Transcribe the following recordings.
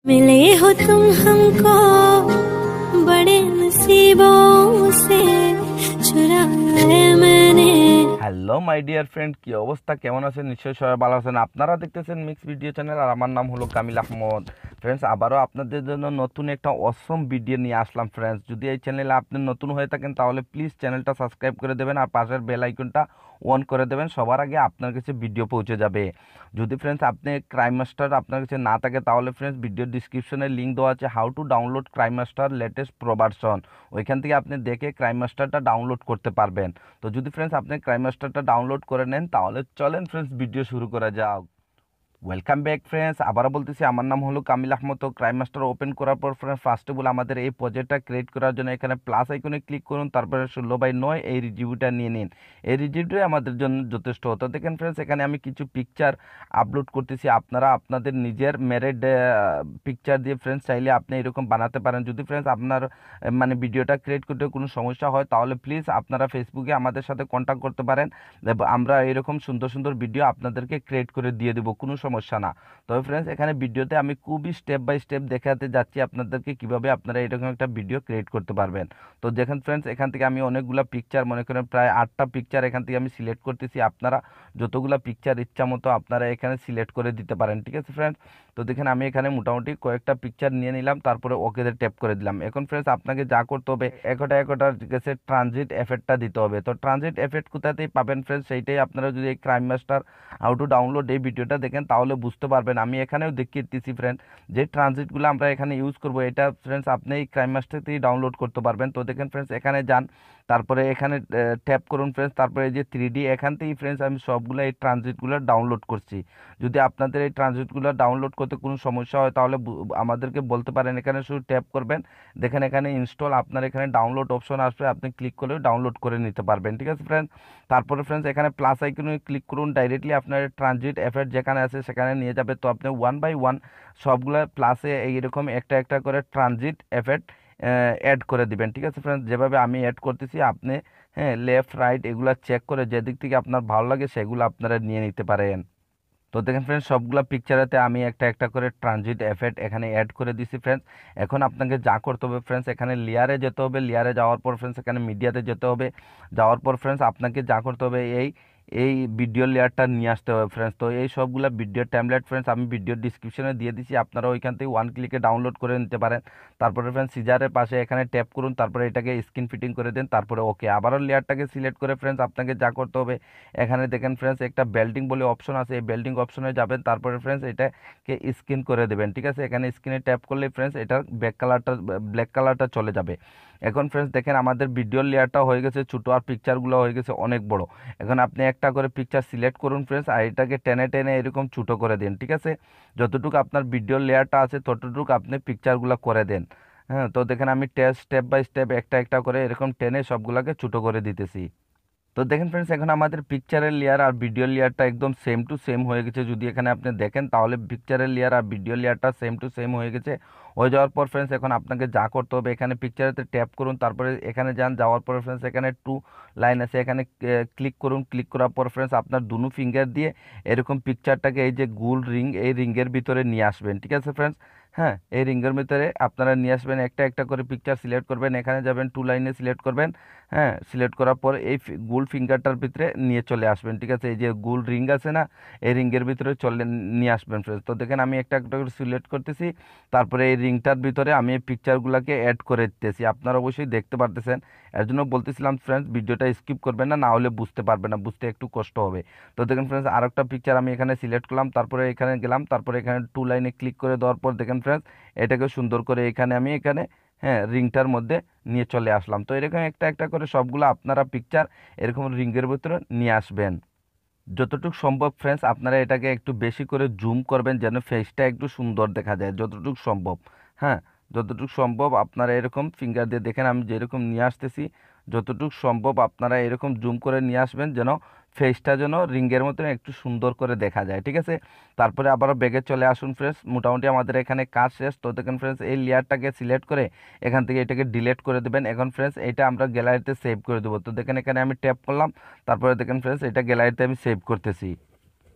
मिले हो तुम हमको बड़े नसीबों से चुराए मैंने। হ্যালো মাই ডিয়ার ফ্রেন্ড, কি অবস্থা, কেমন আছেন? নিশ্চয়ই সবাই ভালো আছেন। আপনারা দেখতেছেন মিক্স ভিডিও চ্যানেল, আর আমার নাম হলো কামিল আহমদ। ফ্রেন্ডস, আবারও আপনাদের জন্য নতুন একটা অসম ভিডিও নিয়ে আসলাম। ফ্রেন্ডস, যদি এই চ্যানেলে আপনি নতুন হয়ে থাকেন তাহলে প্লিজ চ্যানেলটা সাবস্ক্রাইব করে দেবেন আর পাশের বেল আইকনটা অন করে দেবেন, সবার আগে আপনার কাছে ভিডিও পৌঁছে যাবে। যদি ফ্রেন্ডস আপনি ক্রাইম মাস্টার আপনার কাছে না থাকে তাহলে ফ্রেন্ডস ভিডিও ডিসক্রিপশনে লিঙ্ক দেওয়া আছে how to download crime master latest pro version. ওইখান থেকে আপনি দেখে ক্রাইম মাস্টারটা ডাউনলোড করতে পারবেন। তো যদি ফ্রেন্ডস আপনি ক্রাইম মাস্টারটা ডাউনলোড করে নেন তাহলে চলেন ফ্রেন্ডস ভিডিও শুরু করা যাক। ওয়েলকাম ব্যাক ফ্রেন্ডস, আবারও বলতেছি আমার নাম হলো কামিল আহমদ। তো ক্রাইম মাস্টার ওপেন করার পর ফ্রেন্ডস ফার্স্টে বলে আমাদের এই প্রজেক্টটা ক্রিয়েট করার জন্য এখানে প্লাস আইকনে ক্লিক করুন, তারপরে 16/9 এই রিভিউটা নিয়ে নিন। এই রিভিউটাই আমাদের জন্য যথেষ্ট হতো। দেখেন ফ্রেন্ডস, এখানে আমি কিছু পিকচার আপলোড করতেছি। আপনারা আপনাদের নিজের মেরিড পিকচার দিয়ে ফ্রেন্ডস চাইলে আপনি এরকম বানাতে পারেন। যদি ফ্রেন্ডস আপনার মানে ভিডিওটা ক্রিয়েট করতে কোনো সমস্যা হয় তাহলে প্লিজ আপনারা ফেসবুকে আমাদের সাথে কন্ট্যাক্ট করতে পারেন। আমরা এরকম সুন্দর সুন্দর ভিডিও আপনাদেরকে ক্রিয়েট করে দিয়ে দেবো, কোনো সমস্যা না। তবে ফ্রেন্ডস এখানে ভিডিওতে আমি খুবই স্টেপ বাই স্টেপ দেখাতে যাচ্ছি আপনাদেরকে কিভাবে আপনারা এরকম একটা ভিডিও ক্রিয়েট করতে পারবেন। তো দেখেন ফ্রেন্ডস, এখান থেকে আমি অনেকগুলো পিকচার, মনে করেন প্রায় 8টা পিকচার এখান থেকে আমি সিলেক্ট করতেছি। আপনারা যতগুলো পিকচার ইচ্ছা মতো আপনারা এখানে সিলেক্ট করে দিতে পারেন, ঠিক আছে ফ্রেন্ডস। তো দেখেন আমি এখানে মোটামুটি কয়েকটা পিকচার নিয়ে নিলাম, তারপরে ওকেতে ট্যাপ করে দিলাম। এখন ফ্রেন্ডস আপনাকে যা করতে হবে একটা কাছে ট্রানজিট এফেক্টটা দিতে হবে। তো ট্রানজিট এফেক্ট কোথাতেই পাবেন ফ্রেন্ডস, সেইটাই আপনারা যদি এই crime master how to download এই ভিডিওটা দেখেন তাহলে বুঝতে পারবেন। আমি এখানেও দেখিয়ে দিচ্ছি ফ্রেন্ড যে ট্রানজিটগুলো আমরা এখানে ইউজ করব, এটা ফ্রেন্ডস আপনি এই ক্রাইম মাস্টার থেকেই ডাউনলোড করতে পারবেন। তো দেখেন ফ্রেন্ডস এখানে যান, তারপরে এখানে ট্যাপ করুন ফ্রেন্ডস, তারপরে এই যে 3D এখান থেকেই ফ্রেন্ডস আমি সবগুলো এই ট্রানজিটগুলো ডাউনলোড করছি। যদি আপনাদের এই ট্রানজিটগুলো ডাউনলোড করতে কোনো সমস্যা হয় তাহলে আমাদেরকে বলতে পারেন। এখানে শুধু ট্যাপ করবেন, দেখেন এখানে ইনস্টল, আপনার এখানে ডাউনলোড অপশন আসবে, আপনি ক্লিক করে ডাউনলোড করে নিতে পারবেন, ঠিক আছে ফ্রেন্ডস। তারপরে ফ্রেন্ডস এখানে প্লাস আইকনে ক্লিক করুন, ডাইরেক্টলি আপনার ট্রানজিট এফেক্ট যেখানে আছে সেখানে নিয়ে যাবে। তো আপনি 1/1 সবগুলো প্লাসে এইরকম একটা একটা করে ট্রানজিট এফেক্ট অ্যাড করে দিবেন, ঠিক আছে ফ্রেন্ডস। যেভাবে আমি অ্যাড করতেছি আপনি লেফট রাইট এগুলো চেক করে যেদিক থেকে আপনার ভালো লাগে সেগুলো আপনারা নিয়ে নিতে পারেন। তো দেখেন ফ্রেন্ডস সবগুলো পিকচারেতে আমি একটা একটা করে ট্রানজিট এফেক্ট এখানে অ্যাড করে দিছি ফ্রেন্ডস। এখন আপনাকে যা করতে হবে ফ্রেন্ডস, এখানে লেয়ারে যেতে হবে, লেয়ারে যাওয়ার পর ফ্রেন্ডস এখানে মিডিয়াতে যেতে হবে। যাওয়ার পর ফ্রেন্ডস আপনাকে যা করতে হবে এই এই ভিডিও লেয়ারটা নিয়ে আসতে হবে ফ্রেন্ডস। তো এই সবগুলো ভিডিও ট্যাবলেট ফ্রেন্ডস আমি ভিডিও ডিসক্রিপশনে দিয়ে দিচ্ছি, আপনারা ওইখান থেকে ওয়ান ক্লিকে ডাউনলোড করে নিতে পারেন। তারপরে ফ্রেন্ডস সিজারের পাশে এখানে ট্যাপ করুন, তারপরে এটাকে স্ক্রিন ফিটিং করে দেন, তারপরে ওকে আবারও লেয়ারটাকে সিলেক্ট করে ফ্রেন্ডস আপনাকে যা করতে হবে এখানে দেখেন ফ্রেন্ডস একটা বেল্ডিং বলে অপশন আছে, এই বেল্ডিং অপশনে যাবেন, তারপরে ফ্রেন্ডস এটাকে স্ক্রিন করে দেবেন, ঠিক আছে। এখানে স্ক্রিনে ট্যাপ করলে ফ্রেন্ডস এটার ব্ল্যাক কালারটা চলে যাবে। এখন ফ্রেন্ডস দেখেন আমাদের ভিডিও লেয়ারটা হয়ে গেছে ছোটো আর পিকচারগুলো হয়ে গেছে অনেক বড়। এখন আপনি একটা করে পিকচার সিলেক্ট করুন ফ্রেন্ডস আর এটাকে টেনে টেনে এরকম ছোটো করে দিন, ঠিক আছে। যতটুকু আপনার ভিডিও লেয়ারটা আছে ততটুকু আপনি পিকচারগুলো করে দেন। হ্যাঁ, তো দেখেন আমি স্টেপ বাই স্টেপ একটা একটা করে এরকম টেনে সবগুলোকে ছোটো করে দিতেছি। তো দেখেন ফ্রেন্ডস এখন আমাদের পিকচারের লেয়ার আর ভিডিও লেয়ারটা একদম সেম টু সেম হয়ে গেছে। যদি এখানে আপনি দেখেন তাহলে পিকচারের লেয়ার আর ভিডিও লেয়ারটা সেম টু সেম হয়ে গেছে। হয়ে যাওয়ার পর ফ্রেন্ডস এখন আপনাকে যা করতে হবে এখানে পিকচারেতে ট্যাপ করুন, তারপরে এখানে যান, যাওয়ার পর ফ্রেন্ডস এখানে 2 লাইন আছে, এখানে ক্লিক করুন। ক্লিক করার পর ফ্রেন্ডস আপনার দুনো ফিঙ্গার দিয়ে এরকম পিকচারটাকে এই যে গোল রিং এই রিংয়ের ভিতরে নিয়ে আসবেন, ঠিক আছে ফ্রেন্ডস। হ্যাঁ, এই রিঙ্গের ভিতরে আপনারা নিয়ে আসবেন, একটা একটা করে পিকচার সিলেক্ট করবেন, এখানে যাবেন 2 লাইনে সিলেক্ট করবেন। হ্যাঁ, সিলেক্ট করার পর এই গোল ফিঙ্গারটার ভিতরে নিয়ে চলে আসবেন, ঠিক আছে। এই যে গোল রিং আছে না, এই রিঙ্গের ভিতরে চলে নিয়ে আসবেন ফ্রেন্ডস। তো দেখেন আমি একটা একটা করে সিলেক্ট করতেছি, তারপরে এই রিংটার ভিতরে আমি এই পিকচারগুলোকে অ্যাড করে দিতেছি। আপনারা অবশ্যই দেখতে পারতেছেন, এর জন্য বলতেছিলাম ফ্রেন্ডস ভিডিওটা স্কিপ করবেন না, না হলে বুঝতে পারবেন না, বুঝতে একটু কষ্ট হবে। তো দেখেন ফ্রেন্ডস আরেকটা পিকচার আমি এখানে সিলেক্ট করলাম, তারপরে এখানে গেলাম, তারপরে এখানে 2 লাইনে ক্লিক করে দেওয়ার পর দেখেন ফ্রেন্ডস এটাকে সুন্দর করে আমি এখানে রিংটার মধ্যে নিয়ে চলে আসলাম। তো এরকম একটা একটা করে সবগুলো আপনারা পিকচার এরকম রিংয়ের ভিতরে নিয়ে আসবেন। যতটুকু সম্ভব ফ্রেন্ডস আপনারা এটাকে একটু বেশি করে জুম করবেন যেন ফেসটা একটু সুন্দর দেখা যায় যতটুকু সম্ভব। হ্যাঁ, যতটুকু সম্ভব আপনারা এরকম ফিঙ্গার দিয়ে দেখেন আমি যেরকম নিয়ে আসতেছি, যতটুকু সম্ভব আপনারা এরকম জুম করে নিয়ে আসবেন যেন ফেসটা যেন রিংয়ের মতন একটু সুন্দর করে দেখা যায়, ঠিক আছে। তারপরে আবারও ব্যাগে চলে আসুন ফ্রেন্ডস, মোটামুটি আমাদের এখানে কাজ শেষ। তো দেখেন ফ্রেন্ডস এই লেয়ারটাকে সিলেক্ট করে এখান থেকে এটাকে ডিলিট করে দেবেন। এখন ফ্রেন্ডস এটা আমরা গ্যালারিতে সেভ করে দেবো। তো দেখেন এখানে আমি ট্যাপ করলাম, তারপরে দেখেন ফ্রেন্ডস এটা গ্যালারিতে আমি সেভ করতেছি।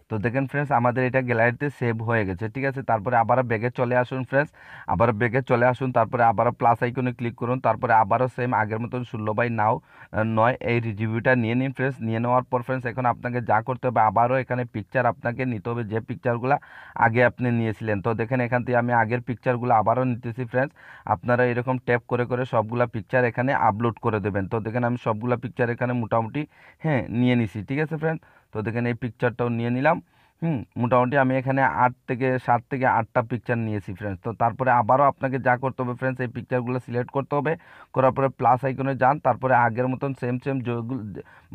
তো দেখেন ফ্রেন্ডস আমাদের এটা গ্যালারিতে সেভ হয়ে গেছে, ঠিক আছে। তারপরে আবার ব্যাগে চলে আসুন ফ্রেন্ডস, আবার ব্যাগে চলে আসুন, তারপরে আবার প্লাস আইকনে ক্লিক করুন, তারপরে আবারও সেম আগের মতন 16:9 এই রিভিউটা নিয়ে নিন ফ্রেন্ডস। নিয়ে নেওয়ার পর ফ্রেন্ডস এখন আপনাকে যা করতে হবে, আবারও এখানে পিকচার আপনাকে নিতে হবে, যে পিকচারগুলো আগে আপনি নিয়েছিলেন। তো দেখেন এখান থেকে আমি আগের পিকচারগুলো আবারও নিতেছি ফ্রেন্ডস। আপনারা এরকম ট্যাপ করে করে সবগুলা পিকচার এখানে আপলোড করে দেবেন। তো দেখেন আমি সবগুলা পিকচার এখানে মোটামুটি নিয়ে নিছি, ঠিক আছে ফ্রেন্ডস। তো দেখেন এই পিকচারটাও নিয়ে নিলাম। মোটামুটি আমি এখানে 7 থেকে 8টা পিকচার নিয়েছি ফ্রেন্ডস। তো তারপরে আবারও আপনাকে যা করতে হবে ফ্রেন্ডস, এই পিকচারগুলো সিলেক্ট করতে হবে, করার পরে প্লাস আইকনে যান, তারপরে আগের মতন সেম সেম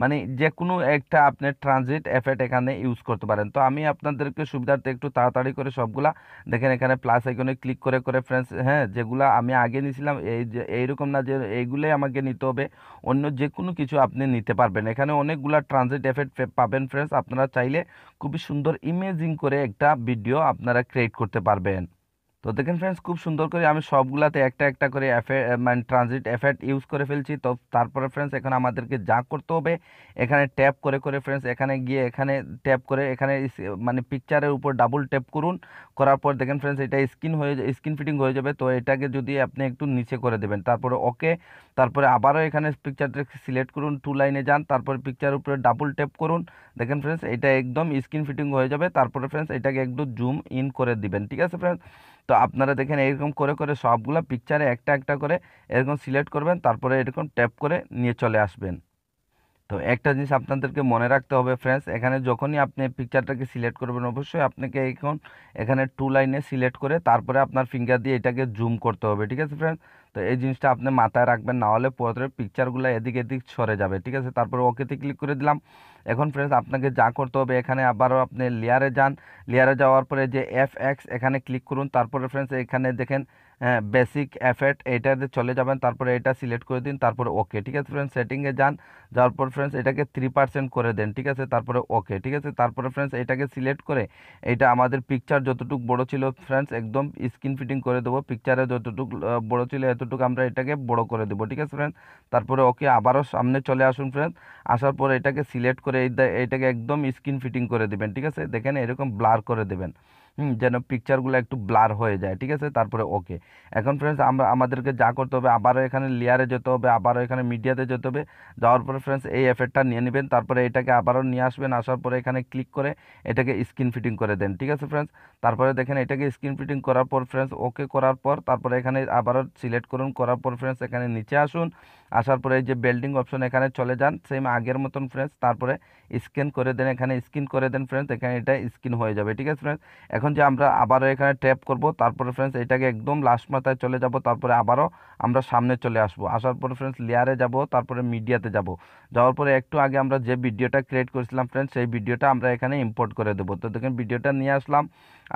মানে যে কোনো একটা আপনি ট্রানজিট এফেক্ট এখানে ইউজ করতে পারেন। তো আমি আপনাদেরকে সুবিধার্থে একটু তাড়াতাড়ি করে সবগুলা দেখেন এখানে প্লাস আইকনে ক্লিক করে করে ফ্রেন্ডস, যেগুলা আমি আগে নিয়েছিলাম এই যে এইরকম না যে এইগুলোই আমাকে নিতে হবে, অন্য যে কোনো কিছু আপনি নিতে পারবেন। এখানে অনেকগুলা ট্রানজিট এফেক্ট পাবেন ফ্রেন্ডস, আপনারা চাইলে খুবই সুন্দর ইমেজিং করে একটা ভিডিও আপনারা ক্রিয়েট করতে পারবেন। তো দেখেন ফ্রেন্ডস খুব সুন্দর করে আমি সবগুলাতে একটা একটা করে মানে ট্রানজিট এফেক্ট ইউজ করে ফেলছি। তো তারপরে ফ্রেন্ডস এখন আমাদেরকে যা করতে হবে, এখানে ট্যাপ করে করে ফ্রেন্ডস এখানে গিয়ে এখানে ট্যাপ করে এখানে মানে পিকচারের উপর ডাবল ট্যাপ করুন, করার পর দেখেন ফ্রেন্ডস এটা স্ক্রিন ফিটিং হয়ে যাবে। তো এটাকে যদি আপনি একটু নিচে করে দেবেন, তারপরে ওকে, তারপরে আবারও এখানে পিকচারটাকে সিলেক্ট করুন, 2 লাইনে যান, তারপরে পিকচারের উপরে ডাবল ট্যাপ করুন। দেখেন ফ্রেন্ডস এটা একদম স্ক্রিন ফিটিং হয়ে যাবে। তারপরে ফ্রেন্ডস এটাকে একটু জুম ইন করে দিবেন, ঠিক আছে ফ্রেন্ডস। তো আপনারা দেখেন এরকম করে করে সবগুলা পিকচারে একটা একটা করে এরকম সিলেক্ট করবেন, তারপরে এরকম ট্যাপ করে নিয়ে চলে আসবেন। তো একটা জিনিস আপনাদেরকে মনে রাখতে হবে ফ্রেন্ডস, এখানে যখনই আপনি পিকচারটাকে সিলেক্ট করবেন অবশ্যই আপনাকে এখানে 2 লাইনে সিলেক্ট করে তারপরে আপনার ফিঙ্গার দিয়ে এটাকে জুম করতে হবে, ঠিক আছে ফ্রেন্ডস। তো এই জিনিসটা আপনি মাথায় রাখবেন, না হলে পরে পিকচারগুলো এদিক এদিক সরে যাবে, ঠিক আছে। তারপরে ওকেতে ক্লিক করে দিলাম। এখন ফ্রেন্ডস আপনাকে যা করতে হবে, এখানে আবারও আপনি লেয়ারে যান, লেয়ারে যাওয়ার পরে যে FX এখানে ক্লিক করুন, তারপরে ফ্রেন্ডস এখানে দেখেন বেসিক এফেক্ট এইটাতে চলে যাবেন, তারপরে এটা সিলেক্ট করে দিন, তারপরে ওকে, ঠিক আছে ফ্রেন্ডস। সেটিংয়ে যান, যাওয়ার পর ফ্রেন্ডস এটাকে 3% করে দেন, ঠিক আছে, তারপরে ওকে, ঠিক আছে। তারপরে ফ্রেন্ডস এটাকে সিলেক্ট করে এটা আমাদের পিকচার যতটুকু বড় ছিল ফ্রেন্ডস একদম স্ক্রিন ফিটিং করে দেবো, পিকচারে যতটুকু বড় ছিল এতটুকু আমরা এটাকে বড় করে দেবো, ঠিক আছে ফ্রেন্ডস। তারপরে ওকে, আবারও সামনে চলে আসুন ফ্রেন্ডস, আসার পরে এটাকে সিলেক্ট করে এইটাকে একদম স্ক্রিন ফিটিং করে দেবেন, ঠিক আছে। দেখেন এরকম ব্লার করে দেবেন, যেন পিকচারগুলো একটু ব্লার হয়ে যায়, ঠিক আছে। তারপরে ওকে। এখন ফ্রেন্ডস আমাদেরকে যা করতে হবে, আবারও এখানে লেয়ারে যেতে হবে, আবারও এখানে মিডিয়াতে যেতে হবে, যাওয়ার পরে ফ্রেন্ডস এই এফেক্টটা নিয়ে নেবেন, তারপরে এটাকে আবারও নিয়ে আসবেন, আসার পরে এখানে ক্লিক করে এটাকে স্ক্রিন ফিটিং করে দেন, ঠিক আছে ফ্রেন্ডস। তারপরে দেখেন এটাকে স্ক্রিন ফিটিং করার পর ফ্রেন্ডস ওকে করার পর তারপরে এখানে আবারও সিলেক্ট করুন, করার পর ফ্রেন্ডস এখানে নিচে আসুন, আসার পরে এই যে বেল্ডিং অপশন এখানে চলে যান সেম আগের মতন ফ্রেন্ডস, তারপরে স্ক্যান করে দেন, এখানে স্ক্রিন করে দেন ফ্রেন্ডস, এখানে এটা স্ক্রিন হয়ে যাবে, ঠিক আছে ফ্রেন্ডস। এখন যে আমরা আবারও এখানে ট্যাপ করব, তারপরে ফ্রেন্ডস এটাকে একদম লাস্ট মাথায় চলে যাব, তারপরে আবারও আমরা সামনে চলে আসব, আসার পরে ফ্রেন্ডস লেয়ারে যাব, তারপরে মিডিয়াতে যাব, যাওয়ার পরে একটু আগে আমরা যে ভিডিওটা ক্রিয়েট করেছিলাম ফ্রেন্ডস সেই ভিডিওটা আমরা এখানে ইম্পোর্ট করে দেবো। তো দেখেন ভিডিওটা নিয়ে আসলাম,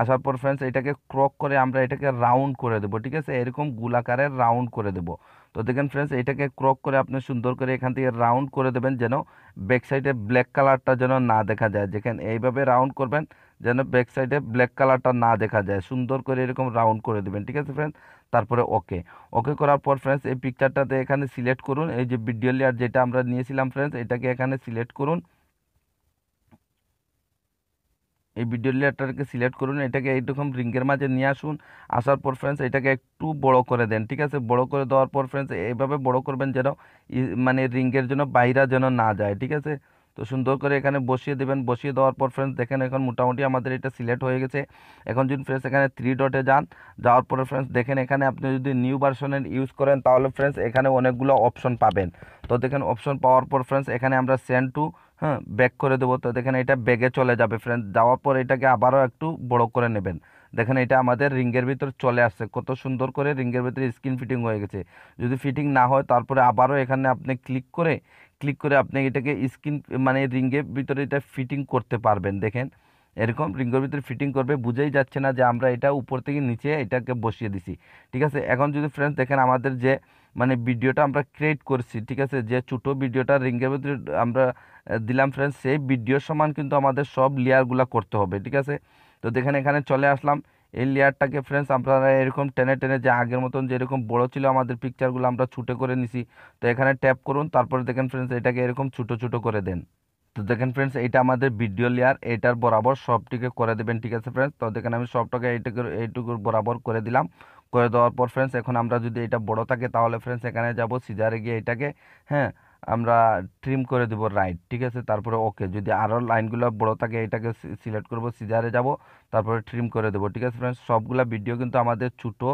আসার পর ফ্রেন্ডস এটাকে ক্রপ করে আমরা এটাকে রাউন্ড করে দেবো, ঠিক আছে, এরকম গোলাকারের রাউন্ড করে দেবো। তো দেখেন ফ্রেন্ডস এটাকে ক্রপ করে আপনি সুন্দর করে এখান থেকে রাউন্ড করে দেবেন, যেন ব্যাক সাইডে ব্ল্যাক কালারটা যেন না দেখা যায়। দেখেন এইভাবে রাউন্ড করবেন যেন ব্যাক সাইডে ব্ল্যাক কালারটা না দেখা যায়, সুন্দর করে এরকম রাউন্ড করে দেবেন, ঠিক আছে ফ্রেন্ডস। তারপরে ওকে, ওকে করার পর ফ্রেন্ডস এই পিকচারটাতে এখানে সিলেক্ট করুন, এই যে ভিডিও লেয়ার যেটা আমরা নিয়েছিলাম ফ্রেন্ডস এটাকে এখানে সিলেক্ট করুন, এই ভিডিও লেয়ারটাকে সিলেক্ট করুন, এটাকে এইরকম রিঙ্গের মাঝে নিয়ে আসুন, আসার পর ফ্রেন্ডস এটাকে একটু বড় করে দেন, ঠিক আছে। বড় করে দেওয়ার পর ফ্রেন্ডস এইভাবে বড় করবেন যেন মানে রিঙ্গের জন্য বাইরে যেন না যায়, ঠিক আছে। তো সুন্দর করে এখানে বসিয়ে দেবেন, বসিয়ে দেওয়ার পর ফ্রেন্ডস দেখেন এখন মোটামুটি আমাদের এটা সিলেক্ট হয়ে গেছে। এখন যদি ফ্রেন্ডস এখানে 3 ডটে যান, যাওয়ার পরে ফ্রেন্ডস দেখেন এখানে আপনি যদি নিউ ভার্সনের ইউজ করেন তাহলে ফ্রেন্ডস এখানে অনেকগুলো অপশন পাবেন। তো দেখেন অপশন পাওয়ার পর ফ্রেন্ডস এখানে আমরা সেন্ড টু ব্যাক করে দেবো। তো দেখেন এটা ব্যাগে চলে যাবে ফ্রেন্ডস, যাওয়ার পর এটাকে আবারও একটু বড় করে নেবেন। দেখেন এটা আমাদের রিঙ্গের ভিতর চলে আসছে, কত সুন্দর করে রিঙ্গের ভিতরে স্ক্রিন ফিটিং হয়ে গেছে। যদি ফিটিং না হয় তারপরে আবারও এখানে আপনি ক্লিক করে আপনি এটাকে স্ক্রিন মানে রিঙ্গের ভিতরে এটা ফিটিং করতে পারবেন। দেখেন এরকম রিঙ্গের ভিতরে ফিটিং করবে, বুঝেই যাচ্ছে না যে আমরা এটা উপর থেকে নিচে এটাকে বসিয়ে দিছি, ঠিক আছে। এখন যদি ফ্রেন্ডস দেখেন আমাদের যে মানে ভিডিওটা আমরা ক্রিয়েট করছি, ঠিক আছে, যে ছোটো ভিডিওটা রিঙ্গের ভিতরে আমরা দিলাম ফ্রেন্ডস, সেই ভিডিওর সমান কিন্তু আমাদের সব লেয়ারগুলো করতে হবে, ঠিক আছে। তো দেখেন এখানে চলে আসলাম, এই লেয়ারটাকে ফ্রেন্ডস আপনারা এরকম টেনে টেনে যে আগের মতন যেরকম বড় ছিল আমাদের পিকচারগুলো আমরা ছুটে করে নিছি, তো এখানে ট্যাপ করুন, তারপরে দেখেন ফ্রেন্ডস এটাকে এরকম ছোটো ছোটো করে দেন। তো দেখেন ফ্রেন্ডস, এটা আমাদের ভিডিও লেয়ার, এটার বরাবর সবটিকে করে দেবেন, ঠিক আছে ফ্রেন্ডস। তো দেখেন আমি সবটাকে এইটুকুর বরাবর করে দিলাম। করে দেওয়ার পর ফ্রেন্ডস, এখন আমরা যদি এটা বড় থাকে তাহলে ফ্রেন্ডস এখানে যাব সিজারে গিয়ে এটাকে, হ্যাঁ, আমরা ট্রিম করে দেব রাইট, ঠিক আছে। তারপরে ওকে, যদি আরও লাইনগুলো বড় থাকে এটাকে সিলেক্ট করব, সিজারে যাব, তারপরে ট্রিম করে দেবো, ঠিক আছে ফ্রেন্ডস। সবগুলা ভিডিও কিন্তু আমাদের ছোটো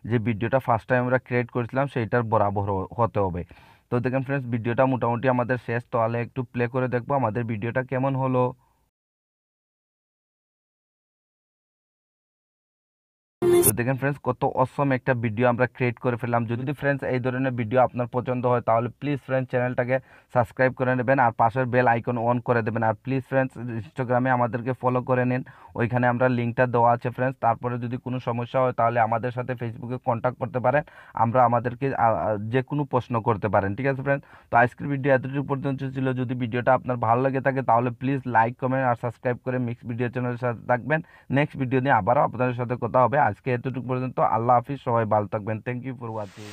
যে ভিডিওটা ফার্স্ট টাইম আমরা ক্রিয়েট করেছিলাম সেইটার বরাবর হতে হবে। তো দেখেন ফ্রেন্ডস, ভিডিওটা মোটামুটি আমাদের শেষ, তাহলে একটু প্লে করে দেখবো আমাদের ভিডিওটা কেমন হলো। তো দেখেন ফ্রেন্ডস, কত অসম একটা ভিডিও আমরা ক্রিয়েট করে ফেললাম। যদি ফ্রেন্ডস এই ধরনের ভিডিও আপনার পছন্দ হয় তাহলে প্লিজ ফ্রেন্ডস চ্যানেলটাকে সাবস্ক্রাইব করে নেবেন আর পাশের বেল আইকন অন করে দেবেন। আর প্লিজ ফ্রেন্ডস ইনস্টাগ্রামে আমাদেরকে ফলো করে নিন, ওইখানে আমরা লিঙ্কটা দেওয়া আছে ফ্রেন্ডস। তারপরে যদি কোনো সমস্যা হয় তাহলে আমাদের সাথে ফেসবুকে কন্ট্যাক্ট করতে পারেন, আমরা আমাদেরকে যে কোনো প্রশ্ন করতে পারেন, ঠিক আছে ফ্রেন্ডস। তো আজকের ভিডিও এতটুকু পর্যন্ত ছিল। যদি ভিডিওটা আপনার ভালো লেগে থাকে তাহলে প্লিজ লাইক, কমেন্ট আর সাবস্ক্রাইব করে মিক্স ভিডিও চ্যানেলের সাথে থাকবেন। নেক্সট ভিডিও নিয়ে আবারও আপনাদের সাথে কথা হবে। আজকে এতটুকু পর্যন্ত, আল্লাহ হাফিজ, সবাই ভালো থাকবেন। Thank you for watching.